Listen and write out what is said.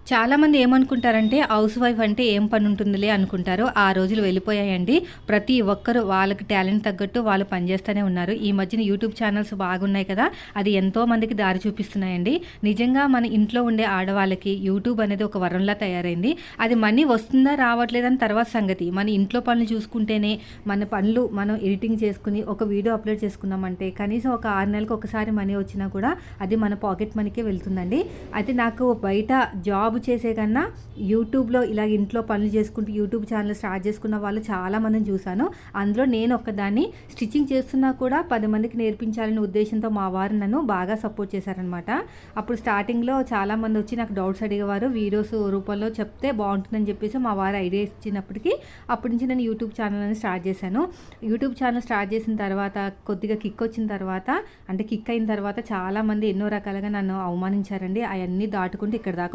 చాలామంది ఏమనుకుంటారంటే house wife అంటే ఏం పని ఉంటుందిలే అనుకుంటారు. ఆ రోజులు వెళ్ళిపోయాయండి. ప్రతి ఒక్కరు వాళ్ళకి టాలెంట్ తగ్గట్టు వాళ్ళు పనిచేస్తూనే ఉన్నారు. ఈ మధ్యన యూట్యూబ్ ఛానల్స్ బాగున్నాయి కదా! అది ఎంతో మందికి దారి చూపిస్తున్నాయండి. నిజంగా మన ఇంట్లో ఉండే ఆడవాళ్ళకి యూట్యూబ్ అనేది ఒక వరంలా తయారైంది. అది మనీ వస్తుందా రావట్లేదని తర్వాత సంగతి. మన ఇంట్లో పనులు చూసుకుంటేనే మన పనులు మనం ఎడిటింగ్ చేసుకుని ఒక వీడియో అప్లోడ్ చేసుకున్నామంటే కనీసం ఒక 6 నెలలకు ఒకసారి మనీ వచ్చినా కూడా అది మన పాకెట్ మనీకే వెళ్తుందండి. అయితే నాకు బయట జాబ్ చేసే కన్నా యూట్యూబ్లో ఇలా ఇంట్లో పనులు చేసుకుంటూ యూట్యూబ్ ఛానల్ స్టార్ట్ చేసుకున్న వాళ్ళు చాలామందిని చూశాను. అందులో నేను ఒక్కదాన్ని. స్టిచ్చింగ్ చేస్తున్నా కూడా 10 మందికి నేర్పించాలనే ఉద్దేశంతో మా వారు నన్ను బాగా సపోర్ట్ చేశారనమాట. అప్పుడు స్టార్టింగ్లో చాలామంది వచ్చి నాకు డౌట్స్ అడిగేవారు. వీడియోస్ రూపంలో చెప్తే బాగుంటుందని చెప్పేసి మా వారు ఐడియా ఇచ్చినప్పటికీ అప్పటి నుంచి నేను యూట్యూబ్ ఛానల్ అనేది స్టార్ట్ చేశాను. యూట్యూబ్ ఛానల్ స్టార్ట్ చేసిన తర్వాత కొద్దిగా కిక్ వచ్చిన తర్వాత అంటే కిక్ అయిన తర్వాత చాలామంది ఎన్నో రకాలుగా నన్ను అవమానించారండి. అవన్నీ దాటుకుంటూ ఇక్కడ దాకా